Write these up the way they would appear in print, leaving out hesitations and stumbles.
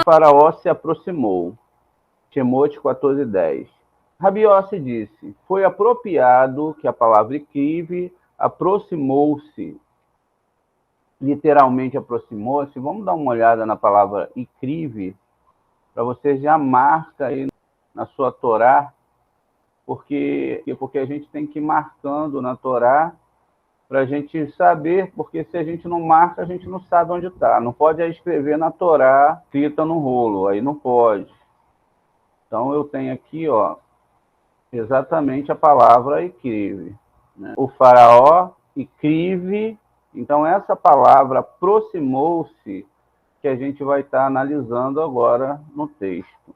Faraó se aproximou. Shemot 14:10. Rabi Yossi disse: foi apropriado que a palavra Ikrive aproximou-se. Literalmente aproximou-se. Vamos dar uma olhada na palavra Ikrive, para você já marca aí na sua Torá, porque a gente tem que ir marcando na Torá para a gente saber, porque se a gente não marca, a gente não sabe onde está. Não pode escrever na Torá, escrita no rolo, aí não pode. Então eu tenho aqui, ó, exatamente a palavra Ikrive, né? O faraó Ikrive, então essa palavra aproximou-se, que a gente vai estar analisando agora no texto.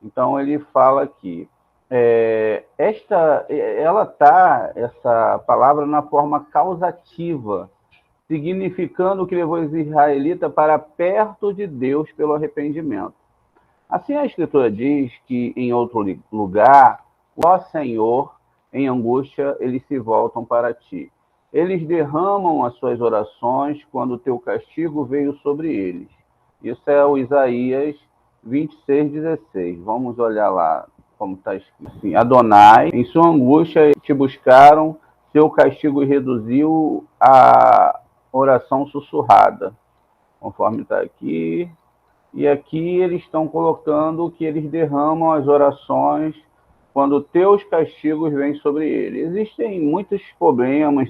Então ele fala aqui, essa palavra na forma causativa, significando que levou os israelitas para perto de Deus pelo arrependimento. Assim a Escritura diz que em outro lugar, ó Senhor, em angústia eles se voltam para ti. Eles derramam as suas orações quando o teu castigo veio sobre eles. Isso é o Isaías 26:16. Vamos olhar lá como está escrito. Assim, Adonai, em sua angústia te buscaram, seu castigo reduziu a oração sussurrada, conforme está aqui. E aqui eles estão colocando que eles derramam as orações quando teus castigos vêm sobre eles. Existem muitos problemas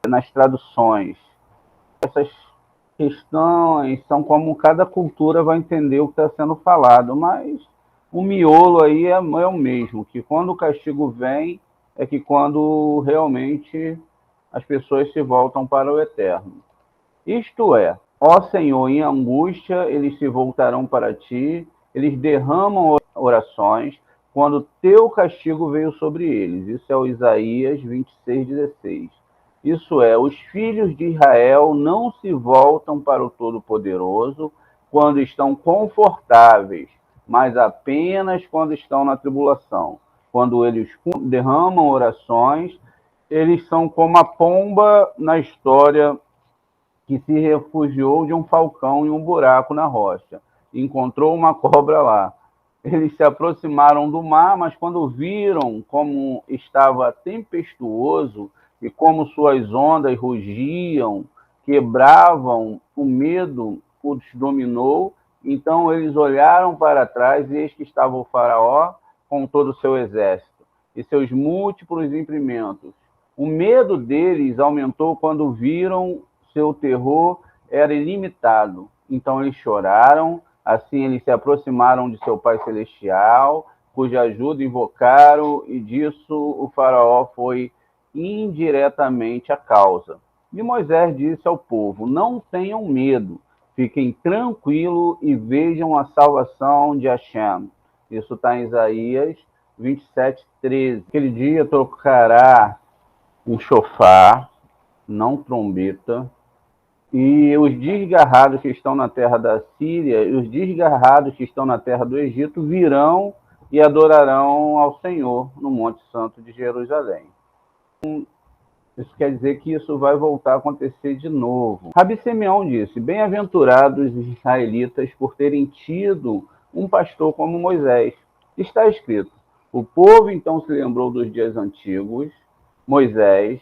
nas traduções. Essas questões são como cada cultura vai entender o que está sendo falado, mas o miolo aí é o mesmo, que quando o castigo vem, é que quando realmente as pessoas se voltam para o eterno. Isto é, ó Senhor, em angústia eles se voltarão para ti, eles derramam orações quando teu castigo veio sobre eles. Isso é o Isaías 26:16. Isso é, os filhos de Israel não se voltam para o Todo-Poderoso quando estão confortáveis, mas apenas quando estão na tribulação. Quando eles derramam orações, eles são como a pomba na história que se refugiou de um falcão em um buraco na rocha. Encontrou uma cobra lá. Eles se aproximaram do mar, mas quando viram como estava tempestuoso e como suas ondas rugiam, quebravam, o medo os dominou. Então eles olharam para trás e eis que estava o faraó com todo o seu exército e seus múltiplos implementos. O medo deles aumentou quando viram seu terror era ilimitado. Então eles choraram, assim eles se aproximaram de seu Pai Celestial, cuja ajuda invocaram, e disso o faraó foi indiretamente a causa. E Moisés disse ao povo: não tenham medo, fiquem tranquilos e vejam a salvação de Hashem. Isso está em Isaías 27:13. Aquele dia tocará um chofar, não trombeta, e os desgarrados que estão na terra da Síria e os desgarrados que estão na terra do Egito virão e adorarão ao Senhor no Monte Santo de Jerusalém. Isso quer dizer que isso vai voltar a acontecer de novo. Rabi Simeão disse: bem-aventurados os israelitas por terem tido um pastor como Moisés. Está escrito: o povo então se lembrou dos dias antigos, Moisés,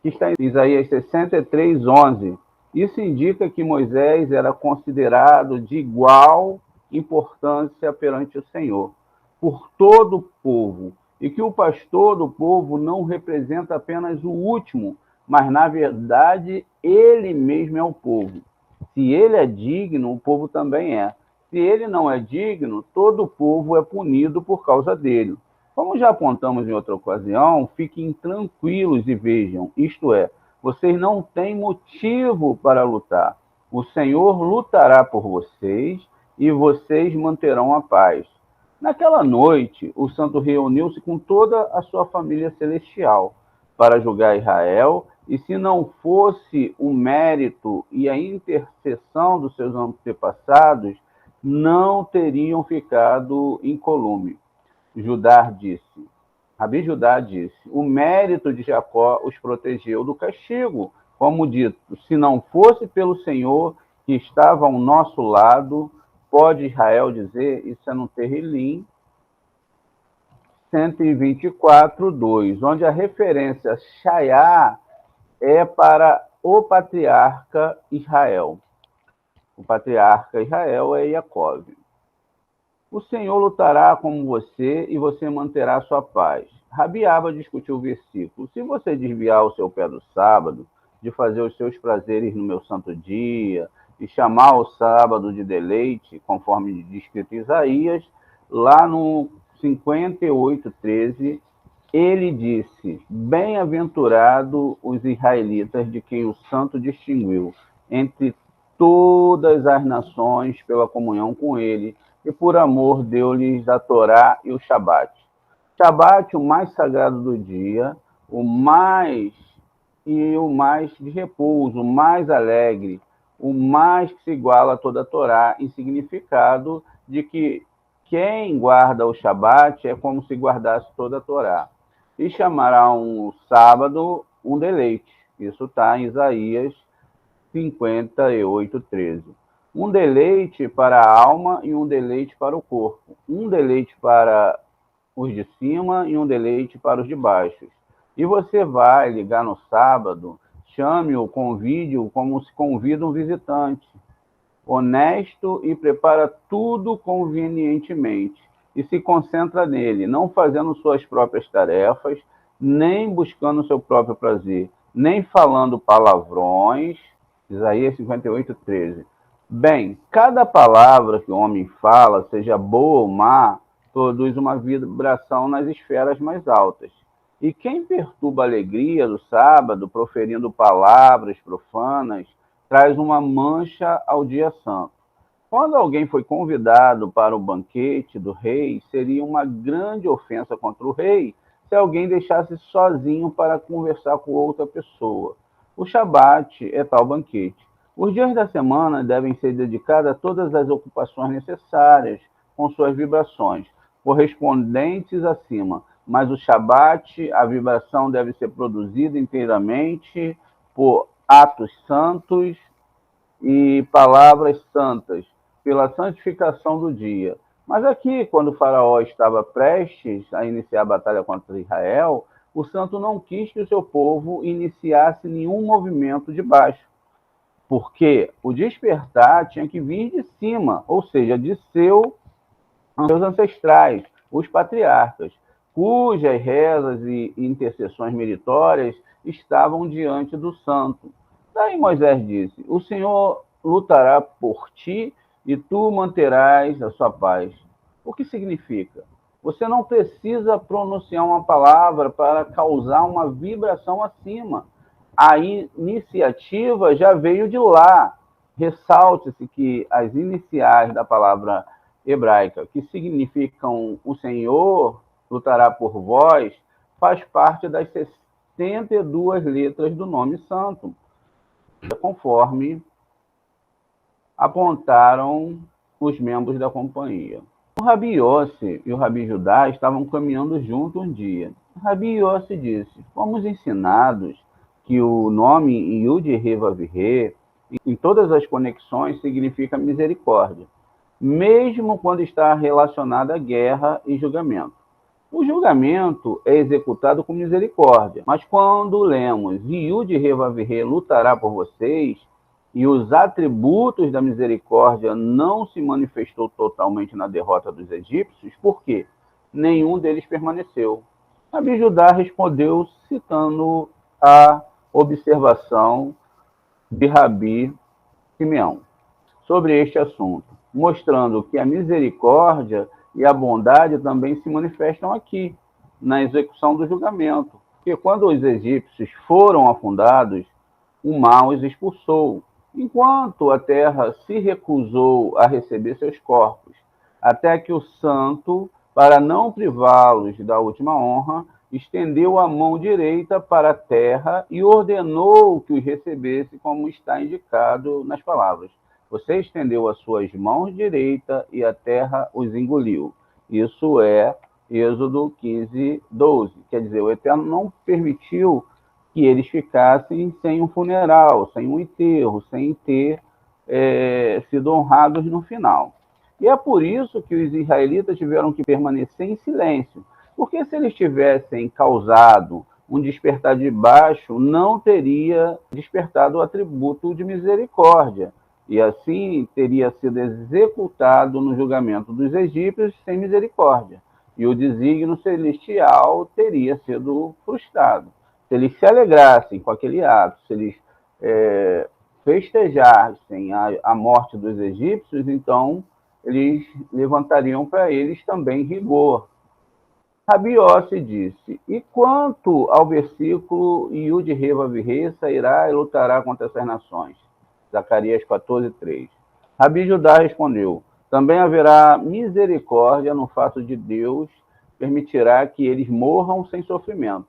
que está em Isaías 63:11. Isso indica que Moisés era considerado de igual importância perante o Senhor, por todo o povo, e que o pastor do povo não representa apenas o último, mas, na verdade, ele mesmo é o povo. Se ele é digno, o povo também é. Se ele não é digno, todo o povo é punido por causa dele. Como já apontamos em outra ocasião, fiquem tranquilos e vejam, isto é, vocês não têm motivo para lutar. O Senhor lutará por vocês e vocês manterão a paz. Naquela noite, o santo reuniu-se com toda a sua família celestial para julgar Israel, e se não fosse o mérito e a intercessão dos seus antepassados, não teriam ficado incolume. Rabi Judá disse: o mérito de Jacó os protegeu do castigo, Como dito, se não fosse pelo Senhor que estava ao nosso lado, pode Israel dizer, isso é no Terrilim 124, 2, onde a referência Shaiá é para o patriarca Israel. O patriarca Israel é Jacó. O Senhor lutará com você e você manterá sua paz. Rabi Abba discutiu o versículo. Se você desviar o seu pé do sábado, de fazer os seus prazeres no meu santo dia, e chamar o sábado de deleite, conforme descrito em Isaías, lá no 58:13, ele disse: bem-aventurado os israelitas de quem o santo distinguiu entre todas as nações pela comunhão com ele, e por amor deu-lhes a Torá e o Shabat. Shabat, o mais sagrado do dia, o mais de repouso, o mais alegre, o mais que se iguala a toda a Torá, em significado de que quem guarda o Shabat é como se guardasse toda a Torá. E chamará um sábado um deleite. Isso está em Isaías 58:13. Um deleite para a alma e um deleite para o corpo. Um deleite para os de cima e um deleite para os de baixo. E você vai ligar no sábado, chame-o, convide-o como se convida um visitante. Honesto e prepara tudo convenientemente. E se concentra nele, não fazendo suas próprias tarefas, nem buscando seu próprio prazer, nem falando palavrões. Isaías 58:13. Bem, cada palavra que o homem fala, seja boa ou má, produz uma vibração nas esferas mais altas. E quem perturba a alegria do sábado, proferindo palavras profanas, traz uma mancha ao dia santo. Quando alguém foi convidado para o banquete do rei, seria uma grande ofensa contra o rei se alguém deixasse sozinho para conversar com outra pessoa. O Shabat é tal banquete. Os dias da semana devem ser dedicados a todas as ocupações necessárias, com suas vibrações, correspondentes acima. Mas o Shabat, a vibração deve ser produzida inteiramente por atos santos e palavras santas, pela santificação do dia. Mas aqui, quando o faraó estava prestes a iniciar a batalha contra Israel, o santo não quis que o seu povo iniciasse nenhum movimento de baixo, porque o despertar tinha que vir de cima, ou seja, de seus ancestrais, os patriarcas, cujas rezas e intercessões meritórias estavam diante do santo. Daí Moisés disse: o Senhor lutará por ti e tu manterás a sua paz. O que significa? Você não precisa pronunciar uma palavra para causar uma vibração acima. A iniciativa já veio de lá. Ressalte-se que as iniciais da palavra hebraica, que significam o Senhor lutará por vós, faz parte das 62 letras do nome santo, conforme apontaram os membros da companhia. O Rabi Yossi e o Rabi Judá estavam caminhando juntos um dia. O Rabi Yossi disse: fomos ensinados que o nome Yud-He-Vav-He, em todas as conexões, significa misericórdia, mesmo quando está relacionado à guerra e julgamento. O julgamento é executado com misericórdia, mas quando lemos Yud-He-Vav-He lutará por vocês, e os atributos da misericórdia não se manifestou totalmente na derrota dos egípcios, por quê? Nenhum deles permaneceu. Rabi Judá respondeu citando a observação de Rabi Simeão sobre este assunto, mostrando que a misericórdia e a bondade também se manifestam aqui, na execução do julgamento. Porque quando os egípcios foram afundados, o mar os expulsou, enquanto a terra se recusou a receber seus corpos, até que o santo, para não privá-los da última honra, estendeu a mão direita para a terra e ordenou que os recebesse, como está indicado nas palavras: você estendeu as suas mãos direita e a terra os engoliu. Isso é Êxodo 15:12. Quer dizer, o Eterno não permitiu que eles ficassem sem um funeral, sem um enterro, sem ter sido honrados no final. E é por isso que os israelitas tiveram que permanecer em silêncio, porque se eles tivessem causado um despertar de baixo, não teria despertado o atributo de misericórdia, e assim teria sido executado no julgamento dos egípcios sem misericórdia, e o desígnio celestial teria sido frustrado. Se eles se alegrassem com aquele ato, se eles festejassem a morte dos egípcios, então eles levantariam para eles também rigor. Rabi Yossi disse, e quanto ao versículo, Yud Reva Virrei sairá e lutará contra essas nações? Zacarias 14:3. Rabi Judá respondeu, também haverá misericórdia no fato de Deus permitirá que eles morram sem sofrimento.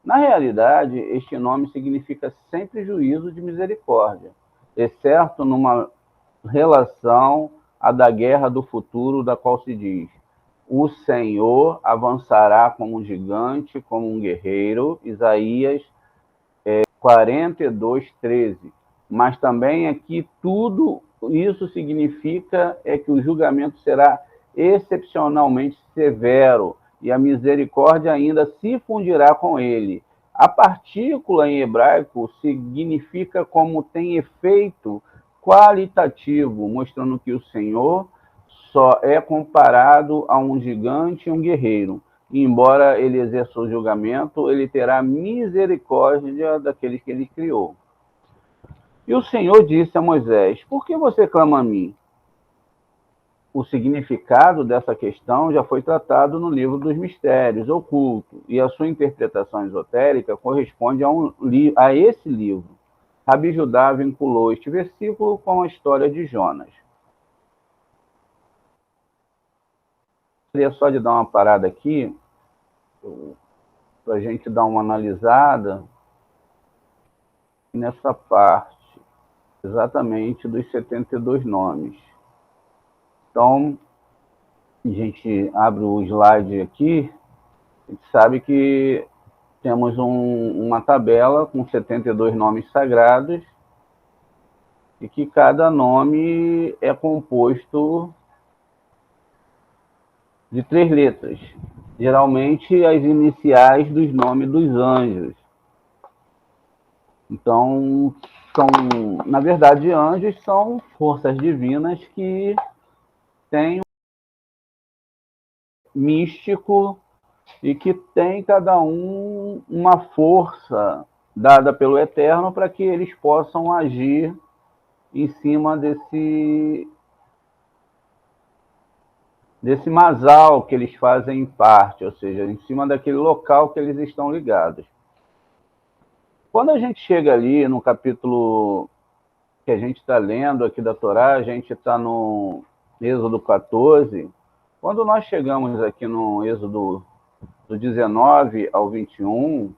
Na realidade, este nome significa sempre juízo de misericórdia, exceto numa relação à da guerra do futuro, da qual se diz, o Senhor avançará como um gigante, como um guerreiro, Isaías 42:13. Mas também aqui tudo isso significa que o julgamento será excepcionalmente severo e a misericórdia ainda se fundirá com ele. A partícula em hebraico significa como tem efeito qualitativo, mostrando que o Senhor só é comparado a um gigante e um guerreiro. E, embora ele exerça o julgamento, ele terá misericórdia daqueles que ele criou. E o Senhor disse a Moisés, por que você clama a mim? O significado dessa questão já foi tratado no livro dos Mistérios, Oculto, e a sua interpretação esotérica corresponde a esse livro. Rabi Judá vinculou este versículo com a história de Jonas. Gostaria só de dar uma parada aqui, para a gente dar uma analisada nessa parte, exatamente dos 72 nomes. Então, a gente abre o slide aqui, a gente sabe que temos uma tabela com 72 nomes sagrados e que cada nome é composto de 3 letras, geralmente as iniciais dos nomes dos anjos. Então, na verdade, anjos são forças divinas que têm um místico e que tem cada um uma força dada pelo Eterno para que eles possam agir em cima desse masal que eles fazem parte, ou seja, em cima daquele local que eles estão ligados. Quando a gente chega ali no capítulo que a gente está lendo aqui da Torá, a gente está no Êxodo 14. Quando nós chegamos aqui no Êxodo do 19 ao 21,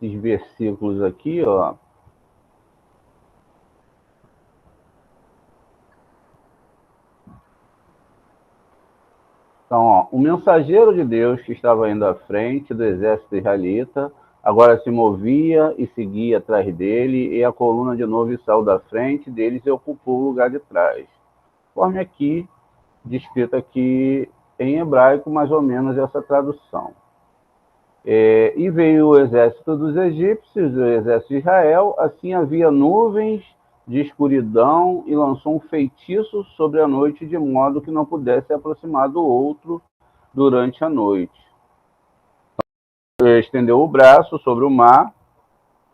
esses versículos aqui, ó. Então, ó, o mensageiro de Deus que estava indo à frente do exército israelita, agora se movia e seguia atrás dele, e a coluna de novo saiu da frente deles e ocupou o lugar de trás. Conforme aqui, descrito aqui em hebraico, mais ou menos essa tradução. E veio o exército dos egípcios, o exército de Israel, assim havia nuvens de escuridão e lançou um feitiço sobre a noite, de modo que não pudesse aproximar do outro durante a noite. Estendeu o braço sobre o mar,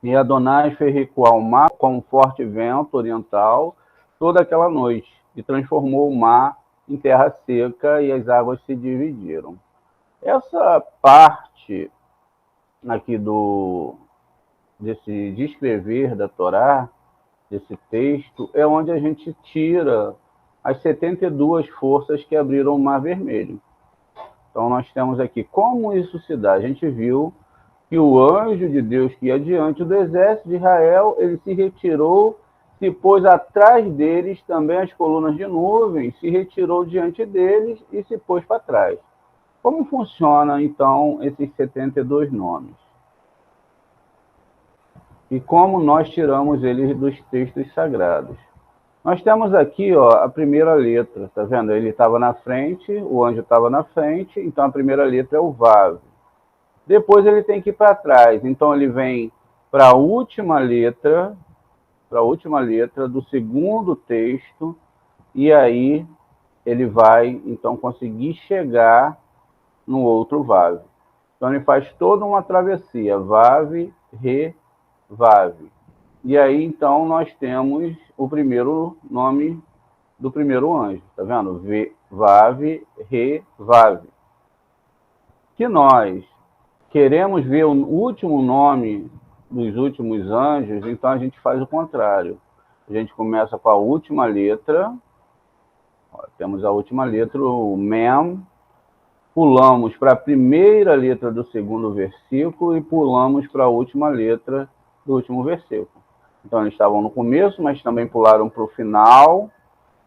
e Adonai fez recuar o mar com um forte vento oriental toda aquela noite, e transformou o mar em terra seca, e as águas se dividiram. Essa parte aqui desse descrever da Torá, desse texto, é onde a gente tira as 72 forças que abriram o Mar Vermelho. Então, nós temos aqui como isso se dá. A gente viu que o anjo de Deus que ia diante do exército de Israel, ele se retirou, se pôs atrás deles também as colunas de nuvem, se retirou diante deles e se pôs para trás. Como funciona, então, esses 72 nomes? E como nós tiramos eles dos textos sagrados? Nós temos aqui, ó, a primeira letra, tá vendo? Ele estava na frente, o anjo estava na frente, então a primeira letra é o Vav. Depois ele tem que ir para trás, então ele vem para a última letra do segundo texto, e aí ele vai, então, conseguir chegar no outro Vav. Então ele faz toda uma travessia, Vav, Re, Vav. E aí, então, nós temos o primeiro nome do primeiro anjo, tá vendo? Vav, Re, Vav. Que nós queremos ver o último nome dos últimos anjos, então a gente faz o contrário. A gente começa com a última letra, ó, temos a última letra, o Mem, pulamos para a primeira letra do segundo versículo e pulamos para a última letra do último versículo. Então eles estavam no começo, mas também pularam para o final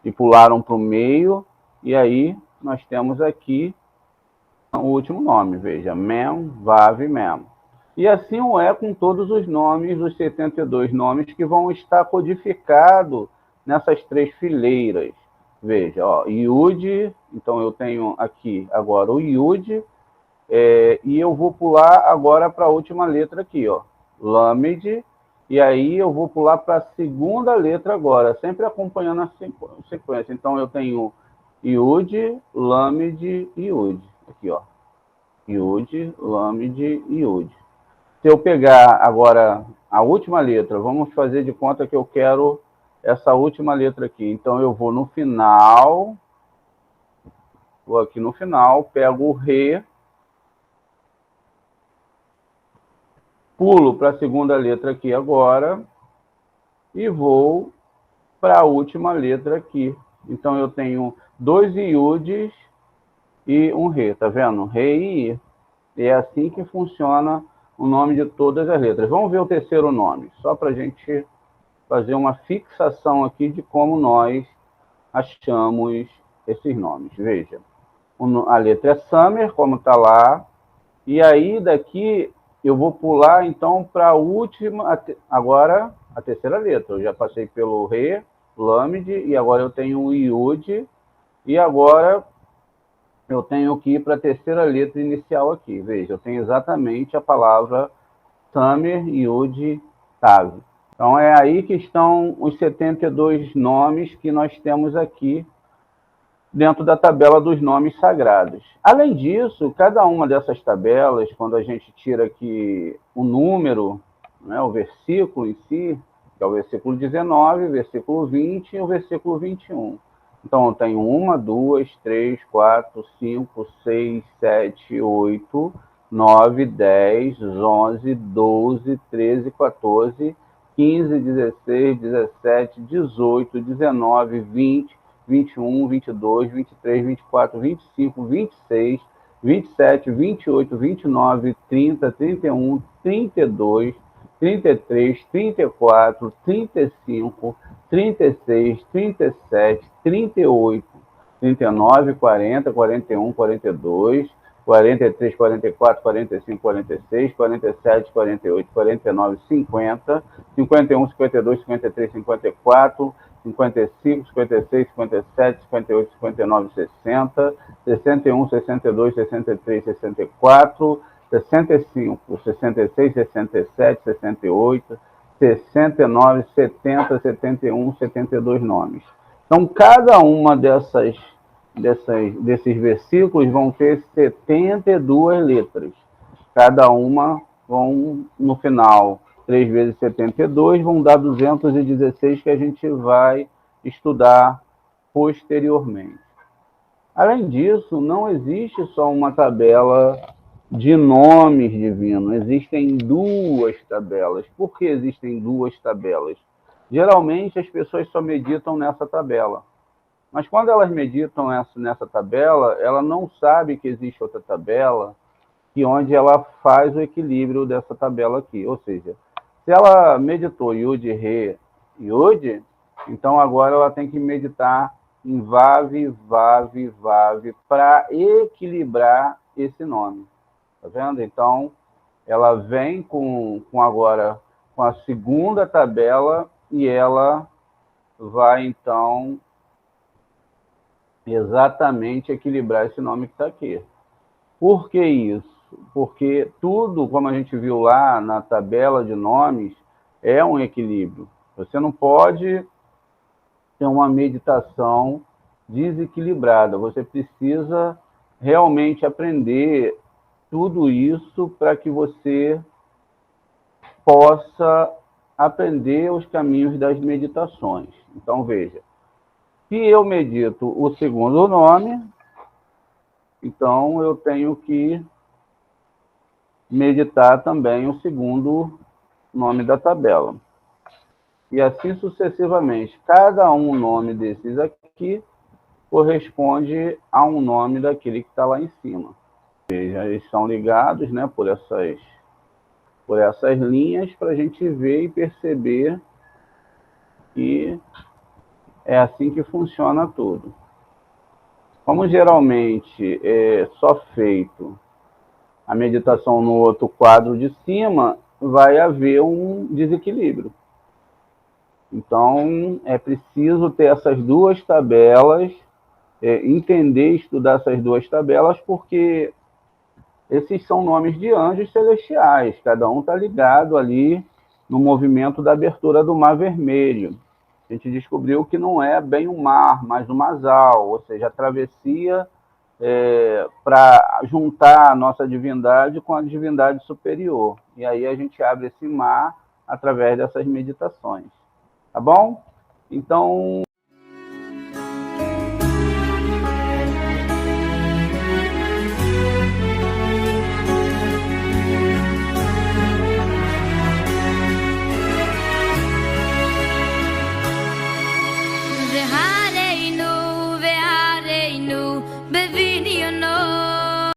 e pularam para o meio, e aí nós temos aqui o último nome, veja, Mem, Vav, Mem. E assim o é com todos os nomes, os 72 nomes que vão estar codificados nessas três fileiras. Veja, ó, Yud, então eu tenho aqui agora o Yud, e eu vou pular agora para a última letra aqui, ó, Lamed, e aí eu vou pular para a segunda letra agora, sempre acompanhando a sequência. Então eu tenho Yud, Lamed e Yud. Aqui, ó. Yud, Lamed e Yud. Se eu pegar agora a última letra, vamos fazer de conta que eu quero essa última letra aqui. Então eu vou no final, vou aqui no final, pego o Re, pulo para a segunda letra aqui agora e vou para a última letra aqui. Então eu tenho 2 Yuds e um Re, tá vendo? Re e I. E é assim que funciona o nome de todas as letras. Vamos ver o terceiro nome, só para a gente fazer uma fixação aqui de como nós achamos esses nomes. Veja, a letra é Summer, como está lá, e aí daqui eu vou pular então para a última, agora a terceira letra. Eu já passei pelo Re, Lamed, e agora eu tenho o Yud, e agora eu tenho que ir para a terceira letra inicial aqui. Veja, eu tenho exatamente a palavra Tamer, Yud, Tav. Então é aí que estão os 72 nomes que nós temos aqui dentro da tabela dos nomes sagrados. Além disso, cada uma dessas tabelas, quando a gente tira aqui o número, né, o versículo em si, que é o versículo 19, o versículo 20 e o versículo 21. Então, eu tenho 1, 2, 3, 4, 5, 6, 7, 8, 9, 10, 11, 12, 13, 14, 15, 16, 17, 18, 19, 20, 21, 22, 23, 24, 25, 26, 27, 28, 29, 30, 31, 32, 33, 34, 35, 36, 37, 38, 39, 40, 41, 42, 43, 44, 45, 46, 47, 48, 49, 50, 51, 52, 53, 54, 55, 56, 57, 58, 59, 60, 61, 62, 63, 64, 65, 66, 67, 68, 69, 70, 71, 72 nomes. Então, cada uma desses versículos vão ter 72 letras. Cada uma vão, no final, 3 vezes 72, vão dar 216 que a gente vai estudar posteriormente. Além disso, não existe só uma tabela de nomes divinos, existem duas tabelas. Por que existem duas tabelas? Geralmente as pessoas só meditam nessa tabela. Mas quando elas meditam nessa tabela, ela não sabe que existe outra tabela, que onde ela faz o equilíbrio dessa tabela aqui. Ou seja, se ela meditou Yud, Re, Yud, então agora ela tem que meditar em Vav, Vav, Vav, para equilibrar esse nome. Tá vendo? Então, ela vem agora com a segunda tabela e ela vai, então, exatamente equilibrar esse nome que está aqui. Por que isso? Porque tudo, como a gente viu lá na tabela de nomes, é um equilíbrio. Você não pode ter uma meditação desequilibrada. Você precisa realmente aprender tudo isso para que você possa aprender os caminhos das meditações. Então, veja, se eu medito o segundo nome, então eu tenho que meditar também o segundo nome da tabela. E assim sucessivamente. Cada um nome desses aqui corresponde a um nome daquele que está lá em cima. Veja, eles são ligados, né, por essas linhas para a gente ver e perceber que é assim que funciona tudo. Como geralmente é só feito a meditação no outro quadro de cima, vai haver um desequilíbrio. Então, é preciso ter essas duas tabelas, entender e estudar essas duas tabelas, porque esses são nomes de anjos celestiais, cada um está ligado ali no movimento da abertura do Mar Vermelho. A gente descobriu que não é bem um mar, mas um masal, ou seja, a travessia para juntar a nossa divindade com a divindade superior. E aí a gente abre esse mar através dessas meditações. Tá bom? Então,